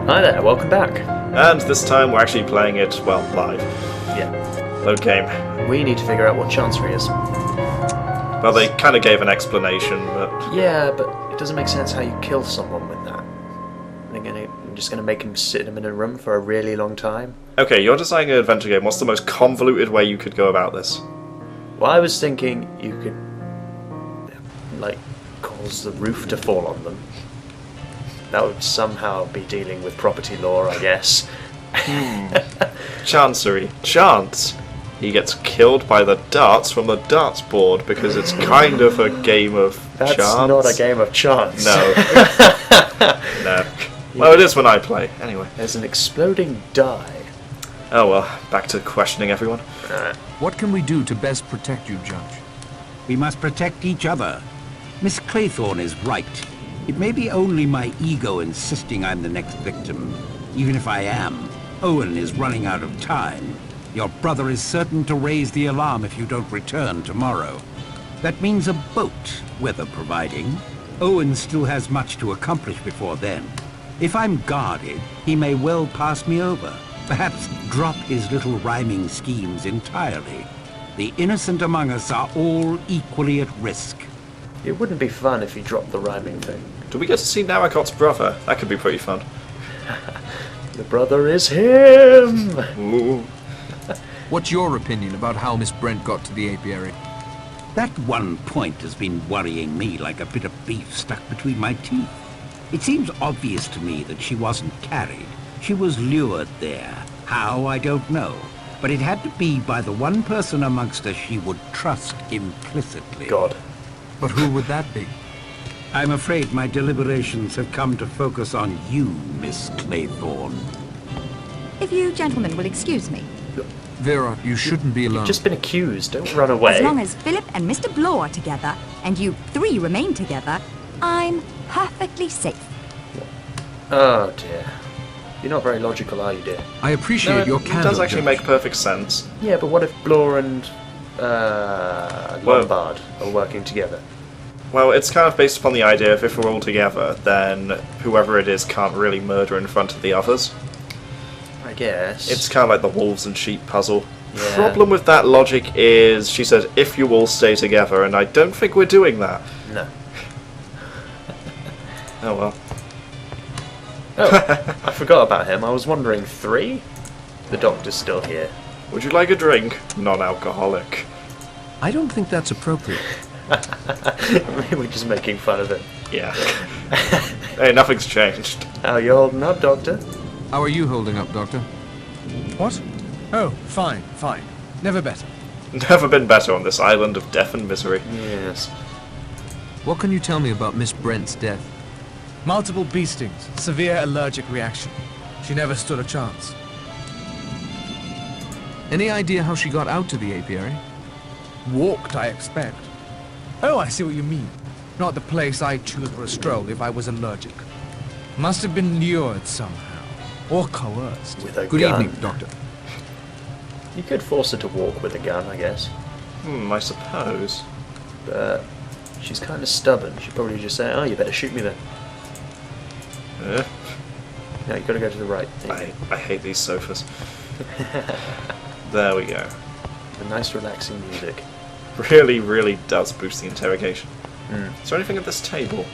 Hi there, welcome back. And this time we're actually playing it, well, live. Yeah. Load game. We need to figure out what Chancery is. Well, they kind of gave an explanation, but... Yeah, but it doesn't make sense how you kill someone with that. I'm just going to make him sit him in a room for a really long time. Okay, you're designing an adventure game. What's the most convoluted way you could go about this? Well, I was thinking you could, like, cause the roof to fall on them. That would somehow be dealing with property law, I guess. Chancery. Chance. He gets killed by the darts from the darts board because it's kind of a game of That's chance. not a game of chance. No. No. Well, it is when I play. Anyway. There's an exploding die. Oh well, back to questioning everyone. What can we do to best protect you, Judge? We must protect each other. Miss Claythorne is right. It may be only my ego insisting I'm the next victim. Even if I am, Owen is running out of time. Your brother is certain to raise the alarm if you don't return tomorrow. That means a boat, weather providing. Owen still has much to accomplish before then. If I'm guarded, he may well pass me over. Perhaps drop his little rhyming schemes entirely. The innocent among us are all equally at risk. It wouldn't be fun if you dropped the rhyming thing. Do we get to see Narracot's brother? That could be pretty fun. The brother is him! Ooh. What's your opinion about how Miss Brent got to the apiary? That one point has been worrying me like a bit of beef stuck between my teeth. It seems obvious to me that she wasn't carried. She was lured there. How, I don't know. But it had to be by the one person amongst us she would trust implicitly. God. But who would that be? I'm afraid my deliberations have come to focus on you, Miss Claythorne. If you gentlemen will excuse me. Vera, you shouldn't be alone. You've just been accused, don't run away. As long as Philip and Mr. Blow are together, and you three remain together, I'm perfectly safe. Oh dear. You're not very logical, are you, dear? I appreciate your It candor, does actually Judge. make perfect sense. Yeah, but what if Blore and Lombard are working together? Well, it's kind of based upon the idea of if we're all together, then whoever it is can't really murder in front of the others. I guess. It's kind of like the wolves and sheep puzzle. Yeah. Problem with that logic is, she said, if you all stay together, and I don't think we're doing that. No. Oh well. Oh, I forgot about him. I was wondering, 3? The doctor's still here. Would you like a drink? Non-alcoholic. I don't think that's appropriate. Maybe we're just making fun of him. Yeah. Hey, nothing's changed. How you holding up, Doctor? How are you holding up, Doctor? What? Oh, fine, fine. Never better. Never been better on this island of death and misery. Yes. What can you tell me about Miss Brent's death? Multiple bee stings, severe allergic reaction. She never stood a chance. Any idea how she got out to the apiary? Walked, I expect. Oh, I see what you mean. Not the place I'd choose for a stroll if I was allergic. Must have been lured somehow. Or coerced. With a Good gun. evening, Doctor. You could force her to walk with a gun, I guess. I suppose. But she's kind of stubborn. She'd probably just say, oh, you better shoot me then. No, you've got to go to the right. I hate these sofas. There we go. The nice relaxing music. Really, really does boost the interrogation. Is there anything at this table?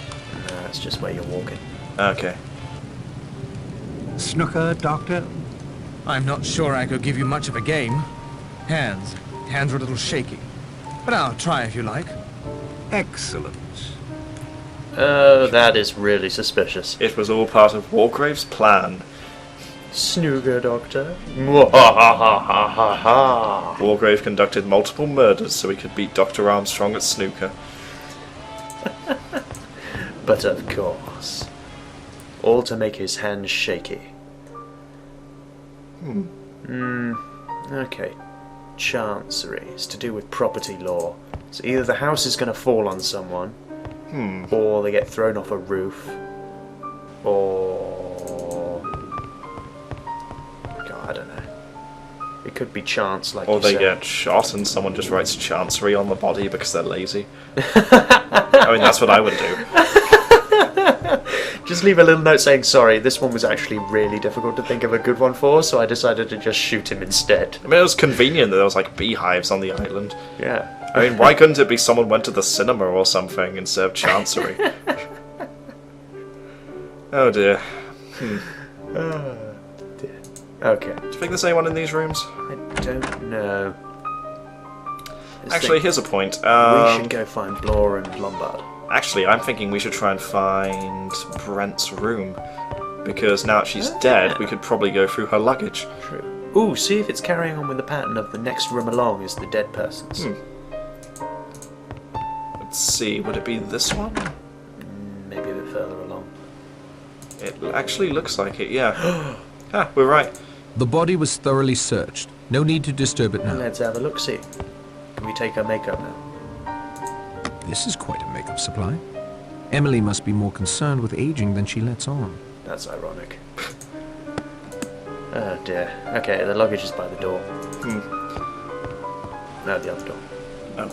No, it's just where you're walking. Okay. Snooker, Doctor? I'm not sure I could give you much of a game. Hands are a little shaky. But I'll try if you like. Excellent. Oh, that is really suspicious. It was all part of Wargrave's plan. Snooker, Doctor. Mwahahahaha. Wargrave conducted multiple murders so he could beat Dr. Armstrong at snooker. But of course. All to make his hands shaky. Okay. Chancery is to do with property law. So either the house is going to fall on someone, or they get thrown off a roof, or... God, I don't know. It could be chance, like Or you they said. get shot and someone just writes Chancery on the body because they're lazy. I mean, that's what I would do. Just leave a little note saying, sorry, this one was actually really difficult to think of a good one for, so I decided to just shoot him instead. I mean, it was convenient that there was like beehives on the island. Yeah. I mean, why couldn't it be someone went to the cinema or something instead of Chancery? Oh dear. Oh dear. Okay. Do you think there's anyone in these rooms? I don't know. Actually, here's a point. We should go find Blore and Lombard. Actually, I'm thinking we should try and find Brent's room. Because now that she's dead, we could probably go through her luggage. True. Ooh, see if it's carrying on with the pattern of the next room along is the dead person's. Let's see, would it be this one? Maybe a bit further along. It actually looks like it, yeah. Ah, we're right. The body was thoroughly searched. No need to disturb it now. Let's have a look-see. Can we take her makeup now? This is quite a makeup supply. Emily must be more concerned with aging than she lets on. That's ironic. Oh dear. Okay, the luggage is by the door. No, the other door. Oh.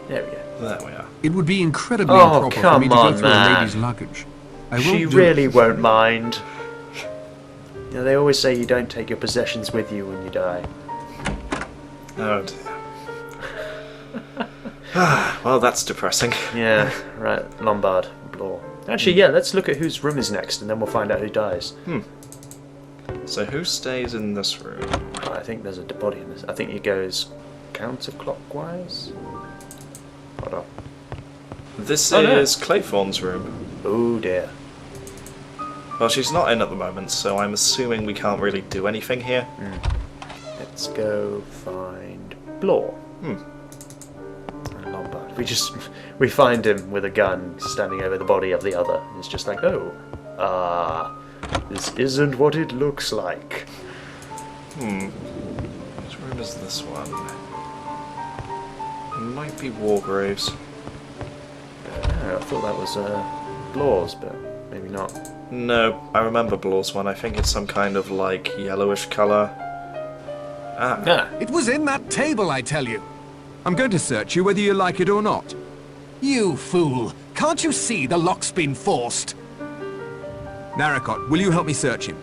There we go. There we are. It would be incredibly Oh, improper for come me to go on, through man. a lady's luggage. I won't She do really it. won't mind. You know, they always say you don't take your possessions with you when you die. Oh dear. Well, that's depressing. Yeah, right. Lombard, Blore. Actually, yeah, let's look at whose room is next, and then we'll find out who dies. So who stays in this room? Oh, I think there's a dead body in this. I think it goes counterclockwise. Hold on. This Oh, no. is Claythorne's room. Oh dear. Well, she's not in at the moment, so I'm assuming we can't really do anything here. Let's go find Blore. And Lombard. We find him with a gun standing over the body of the other. It's just like, oh, this isn't what it looks like. Which room is this one? It might be Wargrave's. I thought that was Blore's, but maybe not. No, I remember Blore's one. I think it's some kind of like yellowish colour. Ah, It was in that table, I tell you. I'm going to search you whether you like it or not. You fool. Can't you see the lock's been forced? Narracott, will you help me search him?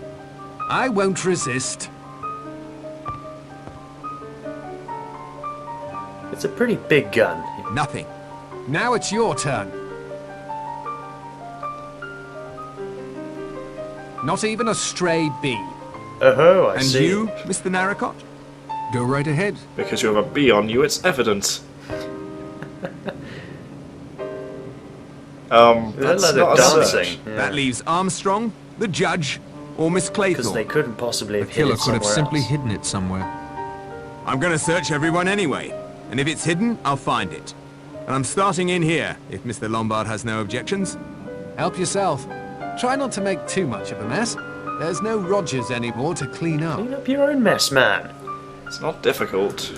I won't resist. it's a pretty big gun. Nothing. Now it's your turn. Not even a stray bee. Oh, I And see. you, Mr. Narracott? Go right ahead. Because you have a bee on you, it's evident. That's They're not a dancing. search. That leaves Armstrong, the judge, or Miss Because they Claythorne. couldn't possibly The have hid killer it could have somewhere simply else. hidden it somewhere. I'm going to search everyone anyway. And if it's hidden, I'll find it. And I'm starting in here, if Mr. Lombard has no objections. Help yourself. Try not to make too much of a mess. There's no Rogers anymore to clean up. Clean up your own mess, man. It's not difficult.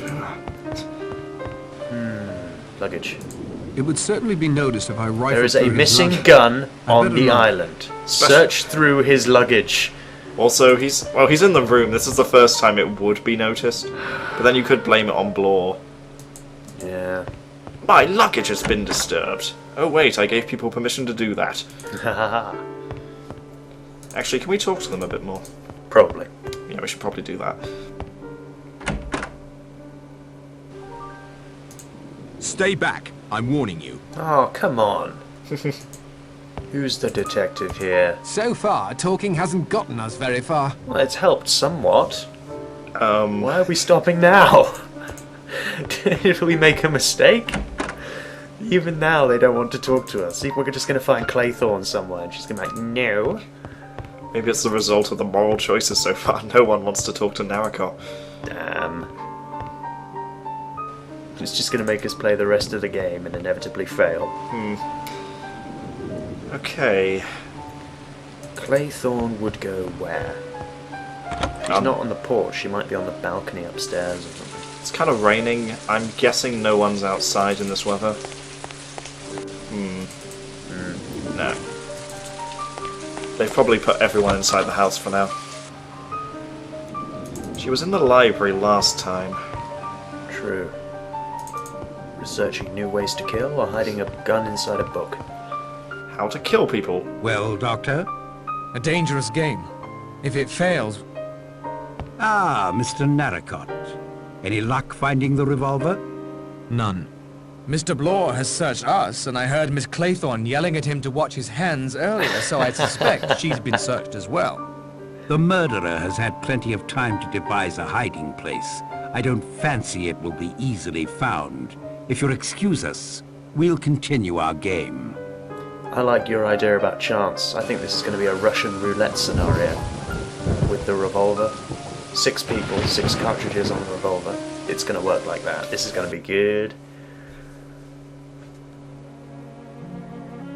Luggage. It would certainly be noticed if I rifled There is a through his missing luggage. gun I on better the not. island. Search through his luggage. Also, he's in the room. This is the first time it would be noticed. But then you could blame it on Blore. Yeah. My luggage has been disturbed. Oh wait, I gave people permission to do that. Actually, can we talk to them a bit more? Probably. Yeah, we should probably do that. Stay back. I'm warning you. Oh, come on. Who's the detective here? So far, talking hasn't gotten us very far. Well, it's helped somewhat. Why are we stopping now? Did we make a mistake? Even now they don't want to talk to us. See, we're just going to find Claythorne somewhere and she's going to be like, no. Maybe it's the result of the moral choices so far. No one wants to talk to Narracott. Damn. It's just going to make us play the rest of the game and inevitably fail. Okay. Claythorne would go where? She's not on the porch. She might be on the balcony upstairs or something. It's kind of raining. I'm guessing no one's outside in this weather. No. They've probably put everyone inside the house for now. She was in the library last time. True. Searching new ways to kill or hiding a gun inside a book? How to kill people. Well, Doctor? A dangerous game. If it fails, Ah, Mr. Narracott. Any luck finding the revolver? none. Mr. Blore has searched us, and I heard Miss Claythorne yelling at him to watch his hands earlier, so I suspect she's been searched as well. The murderer has had plenty of time to devise a hiding place. I don't fancy it will be easily found. If you'll excuse us, we'll continue our game. I like your idea about chance. I think this is going to be a Russian roulette scenario with the revolver. 6 people, 6 cartridges on the revolver. It's going to work like that. This is going to be good.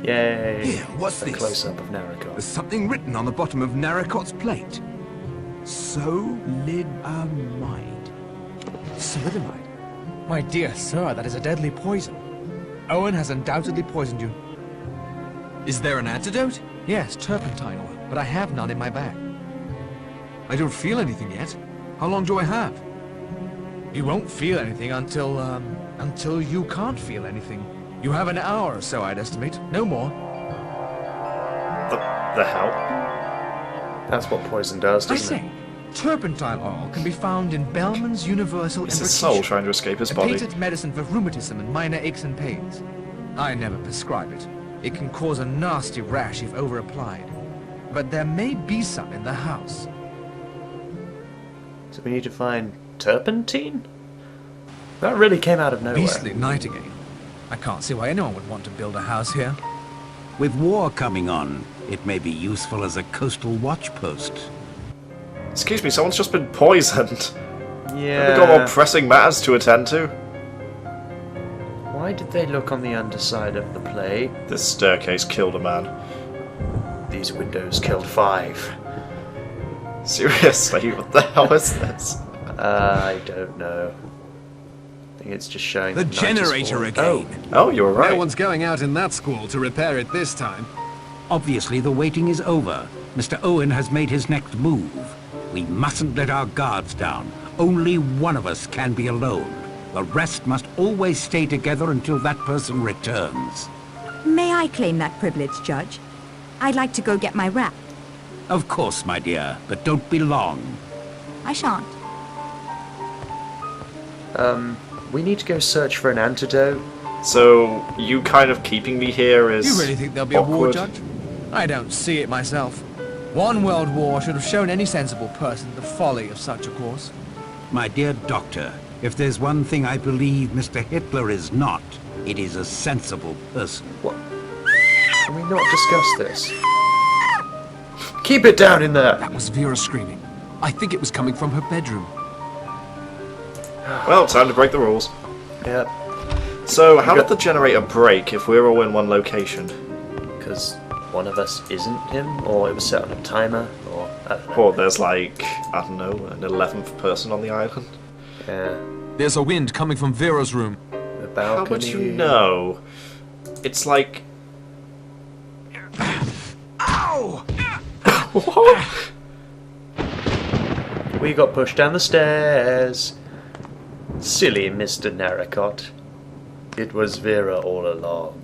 Yay! Here, what's a this? close-up of Narracott. There's something written on the bottom of Narracott's plate. Solidamide. Solidamide? My dear sir, that is a deadly poison. Owen has undoubtedly poisoned you. Is there an antidote? Yes, turpentine oil, but I have none in my bag. I don't feel anything yet. How long do I have? You won't feel anything until you can't feel anything. You have an hour or so, I'd estimate. No more. The hell? That's what poison does, I doesn't say, it? turpentine oil can be found in Bellman's Universal It's his soul trying to escape his a body. patent medicine for rheumatism and minor aches and pains. I never prescribe it. It can cause a nasty rash if over-applied. But there may be some in the house. So we need to find turpentine? That really came out of nowhere. Beastly night again. I can't see why anyone would want to build a house here. With war coming on, it may be useful as a coastal watch post. Excuse me, someone's just been poisoned. Yeah. We've got more pressing matters to attend to. Why did they look on the underside of the plate? This staircase killed a man. These windows killed 5. Seriously, what the hell is this? I don't know. I think it's just showing The night is generator falling. again. Oh, you were right. No one's going out in that squall to repair it this time. Obviously, the waiting is over. Mr. Owen has made his next move. We mustn't let our guards down. Only one of us can be alone. The rest must always stay together until that person returns. May I claim that privilege, Judge? I'd like to go get my wrap. Of course, my dear, but don't be long. I shan't. We need to go search for an antidote. So, you kind of keeping me here is You really think there'll be a war, awkward. Judge? I don't see it myself. One world war should have shown any sensible person the folly of such a course. My dear doctor, if there's one thing I believe Mr. Hitler is not, it is a sensible person. What? Can we not discuss this? Keep it down in there! That was Vera screaming. I think it was coming from her bedroom. Well, time to break the rules. Yep. So, how did the generator break if we're all in one location? Because one of us isn't him, or it was set on a timer, or I don't know. Or there's like, I don't know, an 11th person on the island? Yeah. There's a wind coming from Vera's room. The How balcony. would you know? It's like... Ow! What? We got pushed down the stairs. Silly Mr. Narracott. It was Vera all along.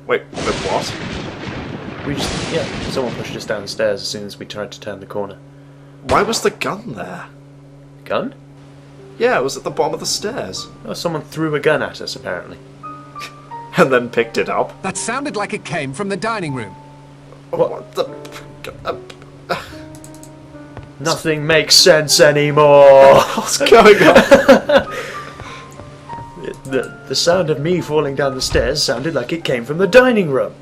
Wait, what? We just, yeah, someone pushed us down the stairs as soon as we tried to turn the corner. Why was the gun there? Gun? Yeah, it was at the bottom of the stairs. Oh, someone threw a gun at us, apparently. And then picked it up. That sounded like it came from the dining room. What the... Nothing makes sense anymore! What's going on? The sound of me falling down the stairs sounded like it came from the dining room.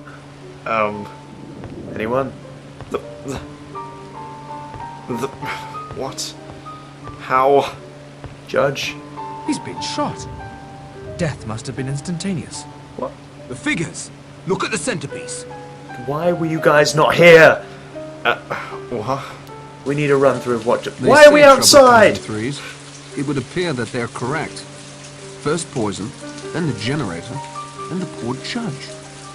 Anyone? The... What? How? Judge? He's been shot. Death must have been instantaneous. What? The figures. Look at the centerpiece. Why were you guys not here? What? We need a run through of what... They Why are we say trouble comes in outside? threes. It would appear that they're correct. First poison, then the generator, then the poor judge.